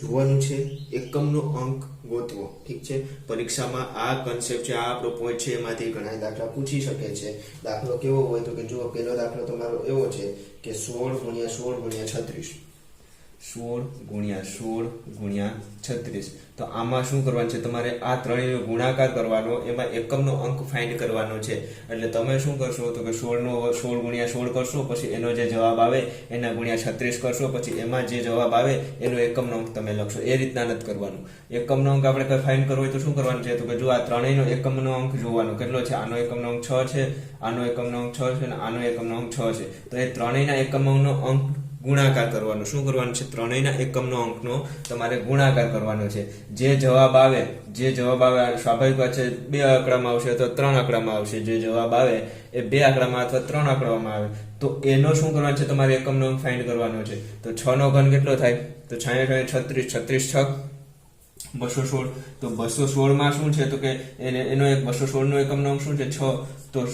જોવાનું છે એકમનો અંક ગોતવો। ઠીક છે, પરીક્ષામાં આ કન્સેપ્ટ છે, આ આપણો પોઈન્ટ છે, એમાંથી ઘણા દાખલા પૂછી શકે છે। દાખલો કેવો હોય તો કે જુઓ, પહેલો દાખલો તમારો એવો છે કે 16 ગુણ્યા 16 ગુણ્યા 36, 16 ગુણ્યા 16 ગુણ્યા 36। તો આમાં શું કરવાનું છે, તમારે આ ત્રણેયનો ગુણાકાર કરવાનો, એમાં એકમનો અંક ફાઇન્ડ કરવાનો છે। એટલે તમે શું કરશો તો કે 16 ગુણ્યા 16 કરશો, પછી એનો જે જવાબ આવે એના ગુણ્યા 36 કરશો, પછી એમાં જે જવાબ આવે એનો એકમનો અંક તમે લખશો। એ રીતના નથી કરવાનું। એકમનો અંક આપણે કઈ ફાઇન્ડ કરવો હોય તો શું કરવાનું છે તો કે જો આ ત્રણેયનો એકમનો અંક જોવાનો કેટલો છે। આનો એકમનો અંક 6 છે, આનો એકમનો અંક 6 છે અને આનો એકમનો અંક 6 છે। તો એ ત્રણેયના એકમનો અંક ગુણાકાર કરવાનો। શું કરવાનું છે, ત્રણેયના એકમનો અંકનો તમારે ગુણાકાર કરવાનો છે। જે જવાબ આવે સ્વાભાવિક વાત છે, 2 આંકડામાં આવશે અથવા 3 આંકડામાં આવશે। જે જવાબ આવે એ 2 આંકડામાં અથવા 3 આંકડામાં આવે તો એનો શું કરવાનું છે, તમારે એકમનો અંક ફાઇન્ડ કરવાનો છે। તો 6 નો ઘન કેટલો થાય તો 66 36, 36 6 216। તો 216 માં શું છે તો કે એનો એક 216 નો એકમનો અંક શું છે 6। તો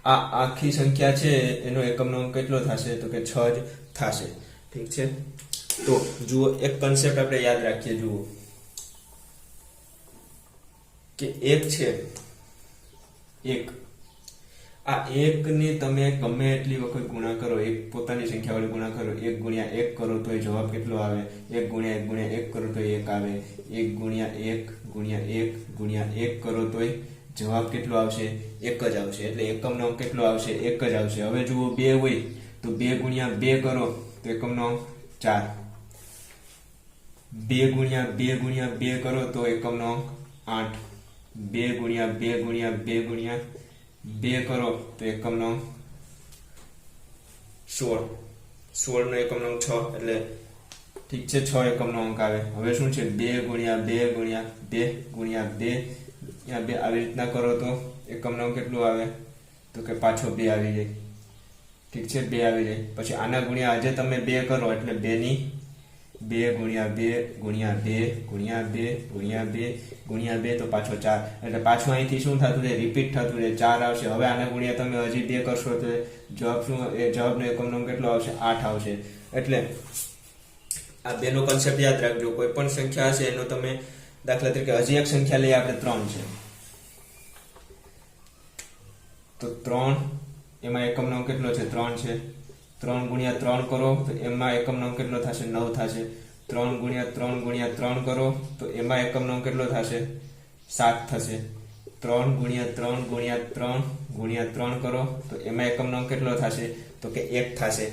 આ આખી સંખ્યા છે એનો એકમનો અંક કેટલો થશે તો કે 6 જ થશે। ઠીક છે, તો જુઓ એક કન્સેપ્ટ આપણે યાદ રાખીએ। જુઓ કે એક છે, એક આ એક ને તમે ગમે એટલી વખત ગુણા કરો, એક પોતાની સંખ્યા વડે ગુણા કરો, 1 ગુણ્યા 1 કરો તો એ જવાબ કેટલો આવે, 1 ગુણ્યા 1 ગુણ્યા 1 કરો તો 1 આવે, 1 ગુણ્યા 1 ગુણ્યા 1 ગુણ્યા 1 કરો તો જવાબ કેટલો આવશે, 1 જ આવશે। એટલે એકમનો અંક કેટલો આવશે, 1 જ આવશે। હવે જુઓ 2 હોય તો 2 ગુણ્યા 2 કરો તો એકમનો અંક 4, 2 ગુણ્યા 2 ગુણ્યા 2 કરો તો એકમનો અંક 8, 2 ગુણ્યા 2 ગુણ્યા 2 ગુણ્યા 2 કરો તો એકમનો અંક 16, 16 નો એકમનો અંક 6। એટલે ઠીક છે, 6 એકમનો અંક આવે। હવે શું છે 2 ગુણ્યા 2 ગુણ્યા 2 ગુણ્યા 2 આવી રીતના કરો તો એકમનો અંક કેટલું આવે તો કે પાછો 2 આવી જાય। ઠીક છે, 2 આવી જાય। પછી આના ગુણ્યા આજે તમે 2 કરો એટલે 2 ની 2 ગુણ્યા 2 ગુણ્યા 2 ગુણ્યા 2 ગુણ્યા 2 ગુણ્યા 2 તો પાછો 4। એટલે પાછું અહીંથી શું થતું જાય, રિપીટ થતું જાય, 4 આવશે। હવે આના ગુણ્યા તમે હજી 2 કરશો તો જવાબ શું, એ જવાબનો એકમનો અંક કેટલો આવશે, 8 આવશે। એટલે આ બેનો કન્સેપ્ટ યાદ રાખજો। કોઈ પણ સંખ્યા હશે એનો તમે દાખલા તરીકે હજી એક સંખ્યા લઈએ આપણે 3 છે તો 3 એમાં એકમનો અંક કેટલો છે 3 છે। 3 ગુણ્યા 3 કરો તો એમાં એકમનો અંક કેટલો થશે 9 થશે। 3 ગુણ્યા 3 ગુણ્યા 3 કરો તો એમાં એકમનો અંક કેટલો થશે 7 થશે। 3 ગુણ્યા 3 ગુણ્યા 3 ગુણ્યા 3 કરો તો એમાં એકમનો અંક કેટલો થશે તો કે 1 થશે।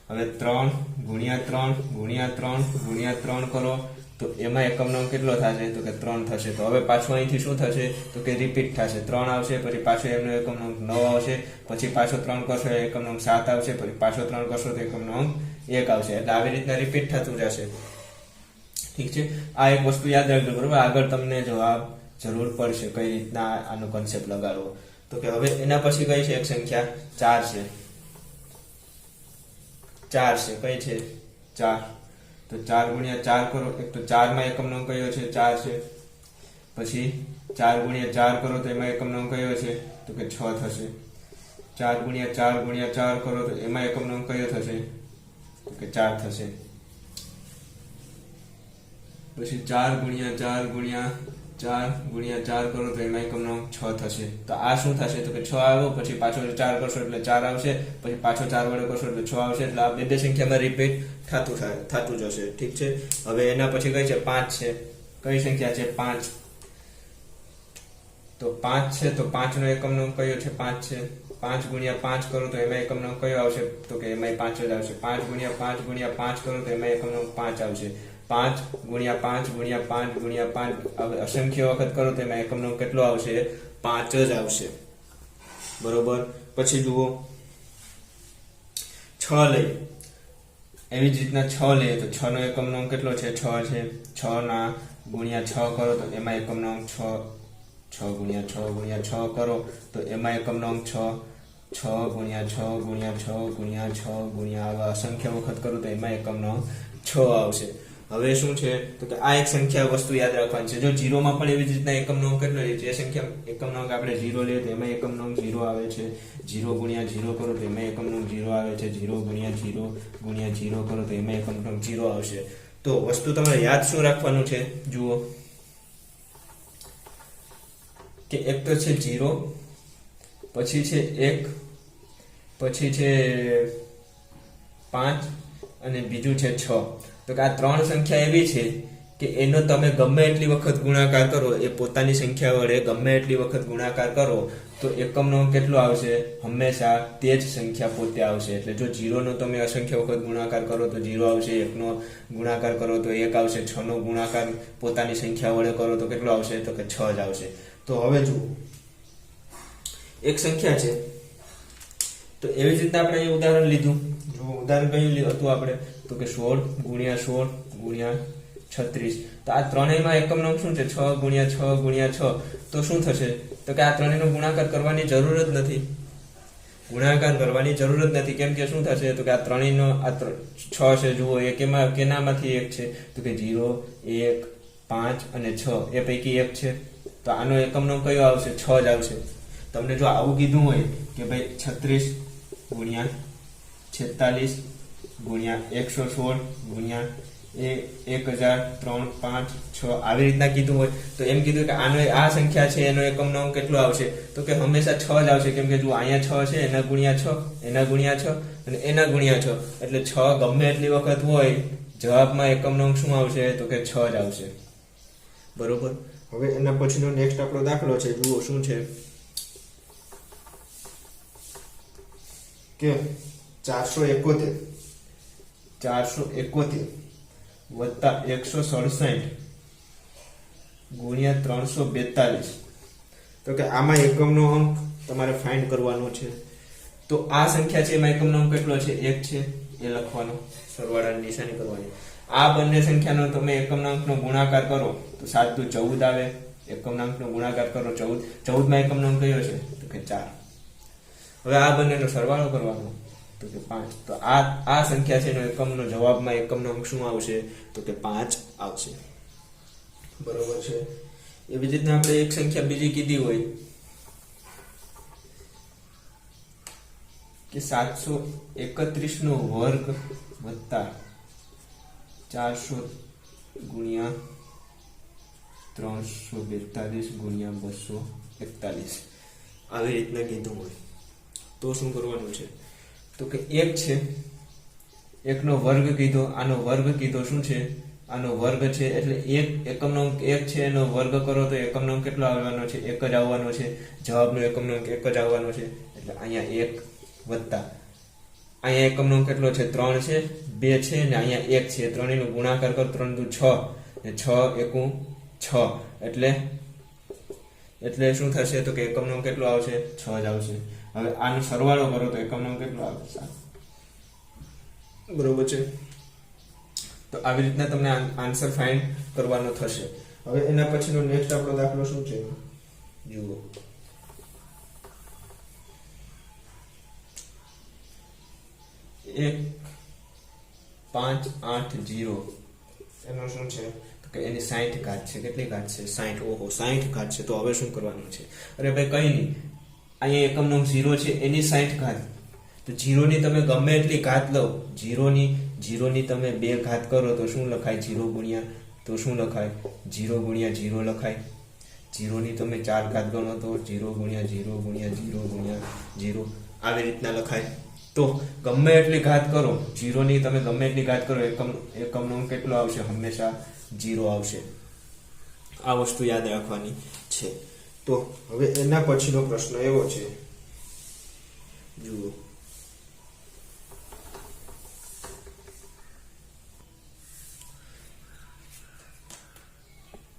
હવે 3 ગુણ્યા 3 ગુણ્યા 3 ગુણ્યા 3 કરો તો એમાં એકમનો અંક કેટલો થશે તો કે 3 થશે। તો હવે પાછું અહીંથી શું થશે તો કે રિપીટ થશે, 3 આવશે, પછી પાછો એમનો એકમનો અંક 9 આવશે, પછી પાછો 3 કરશો એકમનો અંક 7 આવશે, પછી પાછો 3 કરશો તો એકમનો અંક 1 આવશે। એટલે આવી રીતના રિપીટ થતું જશે। ઠીક છે, આ એક વસ્તુ યાદ રાખજો, બરોબર। આગળ તમને જવાબ જરૂર પડશે કઈ રીતના આનો કન્સેપ્ટ લગાડવો। તો કે હવે એના પછી કઈ છે એક સંખ્યા 4 છે, 4 છે, કઈ છે 4। તો 4 ગુણ્યા 4 કરો, એક તો 4 માં એકમનો અંક કયો છે 4 છે। પછી 4 ગુણ્યા 4 કરો તો એમાં એકમનો અંક કયો છે તો કે 6 થશે। 4 ગુણ્યા 4 ગુણ્યા 4 કરો તો એમાં એકમનો અંક કયો થશે તો કે 4 થશે। પછી 4 ગુણ્યા 4 ગુણ્યા 4 ગુણ્યા 4 કરો તો એમાં એકમનો અંક 6 થશે। તો આ શું થશે તો કે 6 આવ્યો, પછી પાછો 4 કરશો એટલે 4 આવશે, પછી પાછો 4 વડે કરશો એટલે 6 આવશે। એટલે આ બે સંખ્યામાં રિપીટ થતું જશે। ઠીક છે, હવે એના પછી કઈ છે 5 છે, કઈ સંખ્યા છે 5। તો 5 છે તો 5 નો એકમનો અંક કયો છે 5 છે। 5 ગુણ્યા 5 કરો તો એમાં એકમનો અંક કયો આવશે તો કે એમાં 5 જ આવશે। 5 ગુણ્યા 5 ગુણ્યા 5 કરો તો એમાં એકમનો અંક 5 આવશે। 5 ગુણ્યા 5 ગુણ્યા 5 ગુણ્યા 5 અસંખ્ય વખત કરો તો એમાં એકમનો અંક કેટલો આવશે 5 જ આવશે, બરોબર। પછી જુઓ 6 લઈએ, એવી જ રીતના 6 લઈએ તો 6 નો એકમનો અંક કેટલો છે 6 છે। 6 ના ગુણ્યા 6 કરો તો એમાં એકમનો અંક 6, 6 ગુણ્યા 6 ગુણ્યા 6 કરો તો એમાં એકમનો અંક 6, 6 ગુણ્યા 6 ગુણ્યા 6 ગુણ્યા 6 ગુણ્યા આવા અસંખ્ય વખત કરો તો એમાં એકમનો અંક 6 આવશે। હવે શું છે તો કે આ એક સંખ્યા વસ્તુ યાદ રાખવાની છે। જો 0 માં પણ એવી જ રીતના એકમનો અંક કેટલો છે, જે સંખ્યા એકમનો અંક આપણે 0 લઈએ તો એમાં એકમનો અંક 0 આવે છે। 0 ગુણ્યા 0 કરો તો એમાં એકમનો અંક 0 આવે છે। 0 ગુણ્યા 0 ગુણ્યા 0 કરો તો એમાં એકમનો અંક 0 આવશે। તો વસ્તુ તમારે યાદ શું રાખવાનું છે જુઓ કે એક તો છે 0, પછી છે 1, પછી છે 5 અને બીજું છે 6. તો કે આ ત્રણ સંખ્યા એવી છે કે એનો તમે ગમે એટલી વખત ગુણાકાર કરો, એ પોતાની સંખ્યા વડે ગમે એટલી વખત ગુણાકાર કરો તો એકમનો અંક કેટલો આવશે? હંમેશા તે જ સંખ્યા પોતે આવશે. એટલે જો 0 નો તમે અસંખ્ય વખત ગુણાકાર કરો તો 0 આવશે, 1 નો ગુણાકાર કરો તો 1 આવશે, 6 નો ગુણાકાર પોતાની સંખ્યા વડે કરો તો કેટલો આવશે? તો કે 6 જ આવશે. તો હવે જુઓ એક સંખ્યા છે, તો એવી જ રીતે આપણે અહીં ઉદાહરણ લીધું. જો ઉદાહરણ કયું હતું આપણે? તો કે 16 ગુણ્યા 16 ગુણ્યા 36. તો આ ત્રણેયમાં એકમનો અંક શું છે? 6 ગુણ્યા 6 ગુણ્યા 6. તો શું થશે? તો કે આ ત્રણેયનો ગુણાકાર કરવાની જરૂર જ નથી. ગુણાકાર કરવાની જરૂર જ નથી. કેમ કે શું થશે? તો કે આ ત્રણેયનો આ 6 છે, જુઓ એ કેનામાંથી એક છે? તો કે 0, 1, 5 અને 6 એ પૈકી એક છે. તો આનો એકમનો અંક કયો આવશે? 6 જ આવશે. તમને જો આવું કીધું હોય કે ભાઈ 36 ગુણ્યા 46 ગુણ્યા 116 ગુણ્યા 100356 આવી રીતના કીધું હોય તો એમ કીધું કે આનો આ સંખ્યા છે એનો એકમનો અંક કેટલો આવશે? તો કે હંમેશા 6 જ આવશે. કેમ કે જો અહીંયા 6 છે, એના ગુણ્યા 6, એના ગુણ્યા 6 અને એના ગુણ્યા 6, એટલે 6 ગમે એટલી વખત હોય જવાબમાં એકમનો અંક શું આવશે? તો કે 6 જ આવશે. બરોબર. હવે એના પછીનો નેક્સ્ટ આપણો દાખલો છે. જુઓ શું છે કે 471 વત્તા 167 ગુણ્યા 342. તો કે આમાં એકમનો અંક તમારે ફાઇન્ડ કરવાનો છે. તો આ સંખ્યા છે એમાં એકમનો અંક કેટલો છે? 1 છે, એ લખવાનો, સરવાળાની નિશાની કરવાની. આ બંને સંખ્યાનો તમે એકમના અંકનો ગુણાકાર કરો તો 7 દુ 14 આવે. એકમના અંકનો ગુણાકાર કરો 14 માં એકમનો અંક કયો છે? તો કે 4. હવે આ બંનેનો સરવાળો કરવાનો તો કે 5. તો આ સંખ્યા છે એનો એકમનો જવાબમાં એકમનો અંક શું આવશે? તો કે 5 આવશે. બરોબર છે. એવી રીતના આપણે એક સંખ્યા બીજી કીધી હોય કે 731 નો વર્ગ વત્તા 400 ગુણ્યા 342 ગુણ્યા 241 આવી રીતના કીધું હોય તો શું કરવાનું છે? તો કે 1 છે, 1 નો વર્ગ કીધો, આનો વર્ગ કીધો શું છે? આનો વર્ગ છે. એટલે 1 એકમનો અંક 1 છે એનો વર્ગ કરો તો એકમનો અંક કેટલો આવવાનો છે? 1 જ આવવાનો છે. જવાબનો એકમનો અંક 1 જ આવવાનો છે. એટલે અહીંયા 1 વત્તા અહીંયા એકમનો અંક કેટલો છે? 3 છે, 2 છે ને અહીંયા 1 છે. ત્રણેયનો ગુણાકાર કરો 3 દુ 6 ને 6 એકુ 6 એટલે શું થશે? તો કે એકમનો અંક કેટલો આવશે? 6 જ આવશે. હવે આનો સરવાળો કરો તો એકમનો અંક કેટલો આવે? 7. બરોબર છે. તો આવી રીતના તમને આન્સર ફાઇન્ડ કરવાનો થશે. હવે એના પછીનો નેક્સ્ટ આપણો દાખલો શું છે જુઓ. 1580 એનો શું છે? તો કે એની 60 ઘાત છે. કેટલી ઘાત છે? 60. ઓહો, 60 ઘાત છે. તો હવે શું કરવાનું છે? અરે ભાઈ કઈ નહીં, અહીંયા એકમનો અંક 0 છે એની 60 ઘાત. તો 0 ની તમે ગમે એટલી ઘાત લો, 0 ની તમે 2 ઘાત કરો તો શું લખાય? 0 ગુણ્યા તો શું લખાય? 0 ગુણ્યા 0 લખાય. 0 ની તમે 4 ઘાત ગણો તો 0 ગુણ્યા 0 ગુણ્યા 0 ગુણ્યા 0 આવી રીતના લખાય. તો ગમે એટલી ઘાત કરો, 0 ની તમે ગમે એટલી ઘાત કરો, એકમનો અંક કેટલો આવશે? હંમેશા 0 આવશે. આ વસ્તુ યાદ રાખવાની છે. તો હવે એના પછીનો પ્રશ્ન એવો છે જુઓ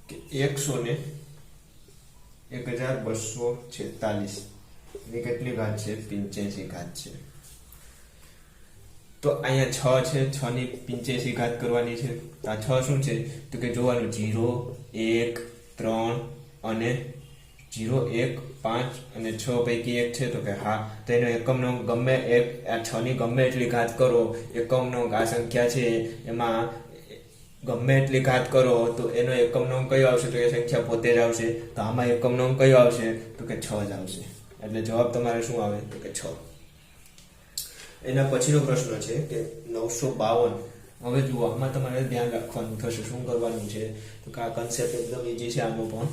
કે 1246 ની કેટલી ઘાત છે? 85 ઘાત છે. તો અહીંયા 6 છે, 6 ની 85 ઘાત કરવાની છે. આ 6 શું છે? તો કે જોવાનું 0, 1, 3 અને 0, 1, 5 અને 6 પૈકી એક છે. તો કે હા. તો એનો એકમનો અંક ગમે એક આ 6 ની ગમે એટલી ઘાત કરો, એકમનો અંક આ સંખ્યા છે એમાં ગમે એટલી ઘાત કરો તો એનો એકમનો અંક કયો આવશે? તો એ સંખ્યા પોતે જ આવશે. તો આમાં એકમનો અંક કયો આવશે? તો કે 6 જ આવશે. એટલે જવાબ તમારે શું આવે? તો કે 6. એના પછીનો પ્રશ્ન છે કે 952 હવે જુઓ આમાં તમારે ધ્યાન રાખવાનું થશે શું કરવાનું છે તો કે આ કન્સેપ્ટ એકદમ ઈઝી છે આનો પણ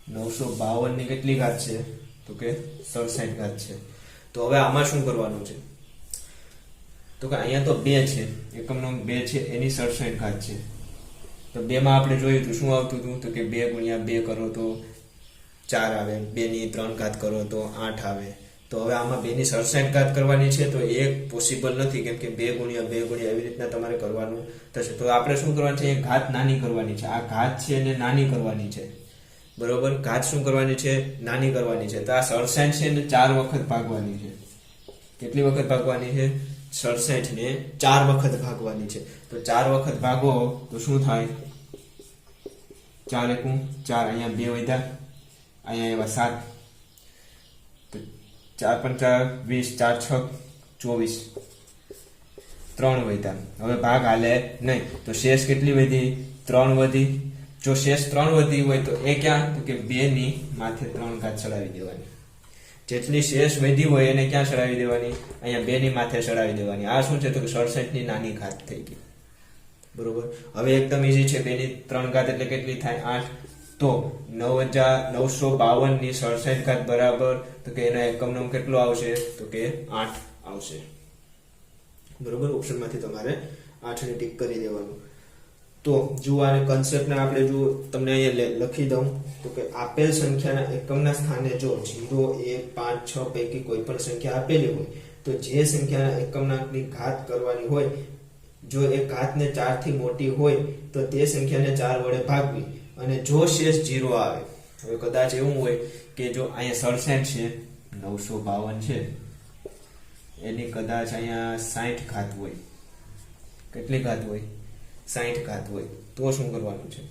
952 ની કેટલી ઘાત છે તો કે 67 ઘાત છે તો હવે આમાં શું કરવાનું છે તો કે અહીંયા તો 2 છે એકમનો 2 છે એની 67 ઘાત છે તો 2 માં આપણે જોયું તો શું આવતું હતું તો કે 2 ગુણ્યા 2 કરો તો 4 આવે 2 ની 3 ઘાત કરો તો 8 આવે તો હવે આમાં 2 ની 67 ઘાત કરવાની છે તો એ પોસિબલ નથી કેમ કે 2 ગુણ્યા 2 ગુણ્યા એવી રીતના તમારે કરવાનું થશે તો આપણે શું કરવાનું છે એક ઘાત નાની કરવાની છે આ ઘાત છે એને નાની કરવાની છે બરોબર ઘાત શું કરવાની છે નાની કરવાની છે તો આ 67 છે એને 4 વખત ભાગવાની છે કેટલી વખત ભાગવાની છે 67 ને 4 વખત ભાગવાની છે તો 4 વખત ભાગો તો શું થાય 4 એકું 4 અહીંયા 2 વધ્યા અહીંયા એવા 7 4 5 20 4 6 24 3 વધ્યા હવે ભાગ હાલે નહીં તો શેષ કેટલી વધી 3 વધી જો શેષ 3 વધી હોય તો એ ક્યાં તો કે 2 ની માથે 3 ઘાત ચડાવી દેવાની જેટલી શેષ વધી હોય એને ક્યાં ચડાવી દેવાની અહીંયા 2 ની માથે ચડાવી દેવાની આ શું છે તો કે 67 ની નાની ઘાત થઈ ગઈ બરોબર હવે એકદમ ઈઝી છે 2 ની 3 ઘાત એટલે કેટલી થાય 8 તો 9952 ની 67 ઘાત બરાબર તો કે એનો એકમનો કેટલો આવશે તો કે 8 આવશે બરોબર ઓપ્શનમાંથી તમારે 8 ને ટીક કરી દેવાનું તો જો આ કન્સેપ્ટને આપણે જો તમને અહીંયા લખી દઉં તો કે આપેલ સંખ્યાના એકમના સ્થાને જો 0 1 5 6 પૈકી કોઈ પણ સંખ્યા આપેલી હોય તો જે સંખ્યાના એકમની ઘાત કરવાની હોય જો એ ઘાતને 4 થી મોટી હોય તો તે સંખ્યાને 4 વડે ભાગવી અને જો શેષ 0 આવે હવે કદાચ એવું હોય કે જો અહીંયા 67 છે 952 છે એની કદાચ અહીંયા 60 ઘાત હોય કેટલી ઘાત હોય 60 ઘાત હોય તો શું કરવાનું છે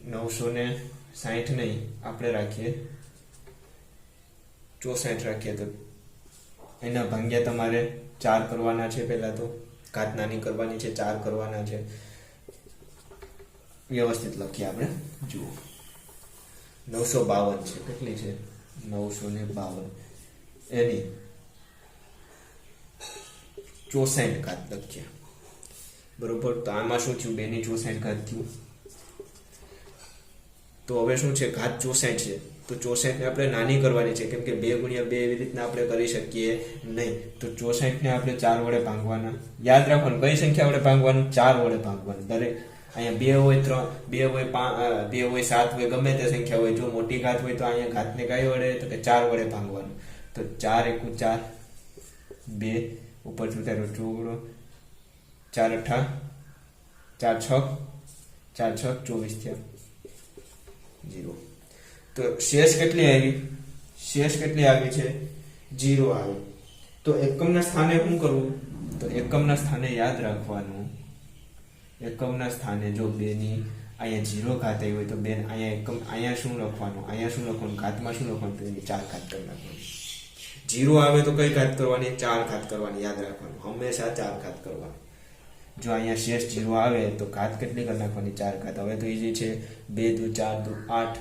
960 નહીં આપણે રાખીએ 64 રાખીએ તો એના ભાગ્યા તમારે 4 કરવાના છે પહેલા તો ઘાત નાની કરવાની છે 4 કરવાના છે વ્યવસ્થિત લખીએ આપણે જુઓ 952 છે કેટલી છે 952 એની 64 ઘાત લખ્યા બરોબર તો આમાં શું થયું 2 ની 64 ઘાત થયું તો હવે શું છે ઘાત 64 છે તો 64 ને આપણે નાની કરવાની છે કેમ કે 2 ગુણ્યા 2 એવી રીતના આપણે કરી શકીએ નહીં તો 64 ને આપણે 4 વડે ભાગવાના યાદ રાખવાનું કઈ સંખ્યા વડે ભાગવાનું 4 વડે ભાગવાનું દરેક અહીંયા 2 હોય 3 2 હોય 5 2 હોય 7 હોય ગમે તે સંખ્યા હોય જો મોટી ઘાત હોય તો અહીંયા ઘાતને કઈ વડે તો કે 4 વડે ભાગવાનું તો 4 એકુ 4 2 ઉપર ઉતારો ચોગડો 4 8 4 6 4 6 24 થયા 0 તો શેષ કેટલી આવી છે 0 આવી તો એકમના સ્થાને શું કરવું તો એકમના સ્થાને યાદ રાખવાનું એકમના સ્થાને જો 2 ની અહીંયા 0 ઘાત આવી હોય તો 2 અહીંયા શું લખવાનું ઘાતમાં શું લખવાનું તો એની 4 ઘાત કરી નાખવાની 0 આવે તો કઈ ઘાત કરવાની 4 ઘાત કરવાની યાદ રાખવાનું હંમેશા 4 ઘાત કરવાની જો અહીંયા શેષ 0 આવે તો ઘાત કેટલી કરી નાખવાની 4 ઘાત હવે તો ઈઝી છે 2 દુ 4 દુ 8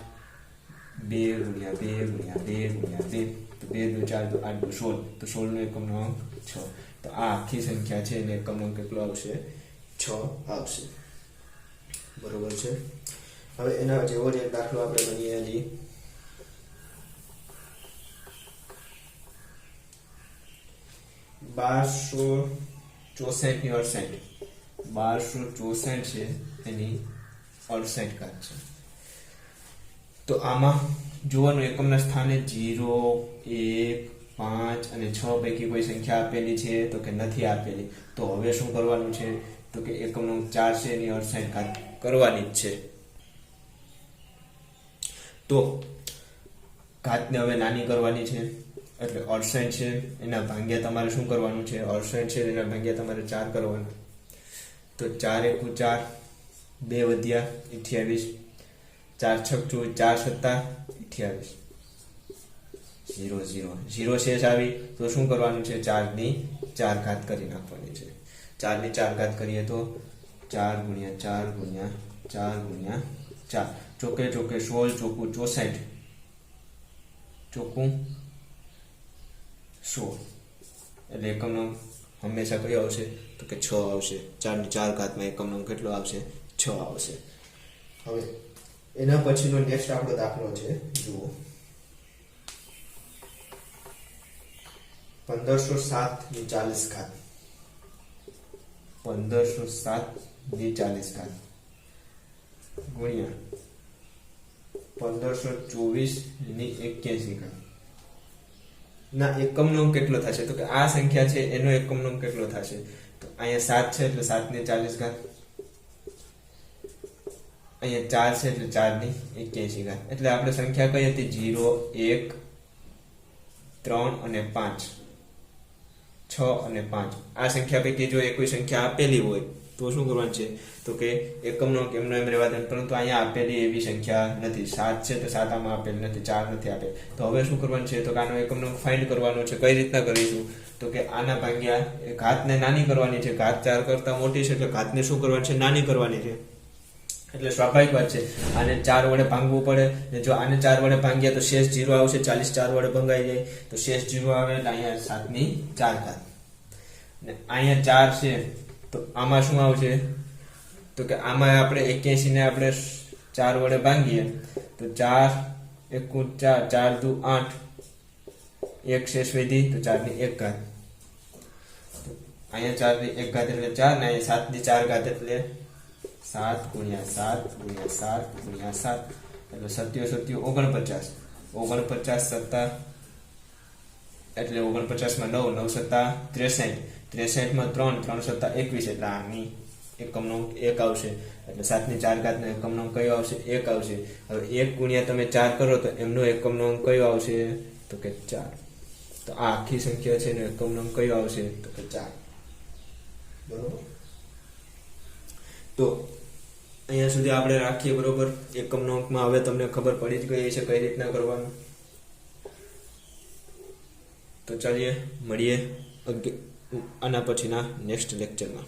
2 ગુણ્યા 2 ગુણ્યા 2 ગુણ્યા 2 તો 2 દુ 4 દુ 8 દુ 16 તો 16 નો એકમનો અંક 6 તો આ આખી સંખ્યા છે એને એકમનો અંક કેટલો આવશે 6 આવશે બરોબર છે હવે એના જેવો જ એક દાખલો આપણે ગણીએ હજી 1264 ની 68 છે એની 68 ઘાત છે તો આમાં જોવાનું એકમના સ્થાને 0 1 5 અને 6 પૈકી કોઈ સંખ્યા આપેલી છે તો કે નથી આપેલી તો હવે શું કરવાનું છે તો કે એકમનો 4 છે એની 68 ઘાત કરવાની જ છે તો ઘાતને હવે નાની કરવાની છે એટલે 68 છે એના ભાગ્યા તમારે શું કરવાનું છે 68 છે એના ભાગ્યા તમારે 4 કરવાના તો 4 એકુ 4 2 વધ્યા 28 4 6 4 7 28 0 0 0 શેષ આવી તો શું કરવાનું છે 4 ની 4 ઘાત કરી નાખવાની છે 4 ની 4 ઘાત કરીએ તો 4 ગુણ્યા 4 ગુણ્યા 4 ગુણ્યા 4 ચોકે ચોકે 16 ચોકું 64 ચોકું 16 એટલે એકમનો અંક હંમેશા કયો આવશે તો કે 6 આવશે. 4 ની 4 ઘાતમાં એકમનો અંક કેટલો આવશે 6 આવશે. હવે એના પછીનો નેક્સ્ટ આપણો દાખલો છે, જુઓ 1507 ની 40 ઘાત. 1507 ની 40 ઘાત ગુણ્યા 1524 ની 81 ઘાત ના એકમનો અંક કેટલો થશે તો કે આ સંખ્યા છે એનો એકમનો અંક કેટલો થશે તો અહીંયા 7 છે એટલે 7 ની 40 ઘાત, અહીંયા 4 છે એટલે 4 ની 81 ઘાત. એટલે આપણે સંખ્યા કઈ હતી 0 1 3 અને 5, 6 અને 5. આ સંખ્યા પૈકી જો કોઈ સંખ્યા આપેલી હોય તો શું કરવાનું છે તો કે એકમનો અંક એમનો એમ રહેવા દે. પરંતુ અહીંયા આપેલી એવી સંખ્યા નથી. 7 છે તો 7 આમાં આપેલ નથી, 4 નથી આપેલ. તો હવે શું કરવાનું છે તો કે આનો એકમનો અંક ફાઇન્ડ કરવાનો છે. કઈ રીતના કરીશું તો કે આના ભાગ્યા ઘાતને નાની કરવાની છે. ઘાત 4 કરતા મોટી છે એટલે ઘાતને શું કરવાની છે નાની કરવાની છે. એટલે સ્વાભાવિક વાત છે આને 4 વડે ભાંગવું પડે. જો આને 4 વડે ભાંગ્યા તો શેષ 0 આવશે. 40 4 વડે ભંગાઈ જાય તો શેષ 0 આવે એટલે અહીંયા 7 ની 4 ઘાત. ને અહીંયા 4 છે તો આમાં શું આવશે તો કે આમાં આપણે 81 ને આપણે 4 વડે ભાંગીએ તો 4 1 4 4 2 8, એક શેષ વધી તો 4 ની 1 ઘાત. અહીંયા 4 ની 1 ઘાત એટલે 4 ને અહીંયા 7 ની 4 ઘાત એટલે 7 ગુણ્યા 7 ગુણ્યા 7 ગુણ્યા 7 એટલે 7 7 49. 49 સત્તા એટલે 49 માં 9, 9 સત્તા 63, 63 માં 3, 3 સત્તા 21 એટલે આની એકમનો અંક 1 આવશે. એટલે 7 ની 4 ઘાતનો એકમનો અંક કયો આવશે 1 આવશે. હવે 1 ગુણ્યા તમે 4 કરો તો એમનો એકમનો અંક કયો આવશે તો કે 4. તો આ આખી સંખ્યા છે એનો એકમનો અંક કયો આવશે તો કે 4. બરોબર. તો અહીંયા સુધી આપણે રાખીએ. બરોબર. એકમનો અંકમાં હવે તમને ખબર પડી જ ગઈ છે કઈ રીતના કરવાનું. તો ચાલીએ મળીએ આના પછીના નેક્સ્ટ લેક્ચરમાં.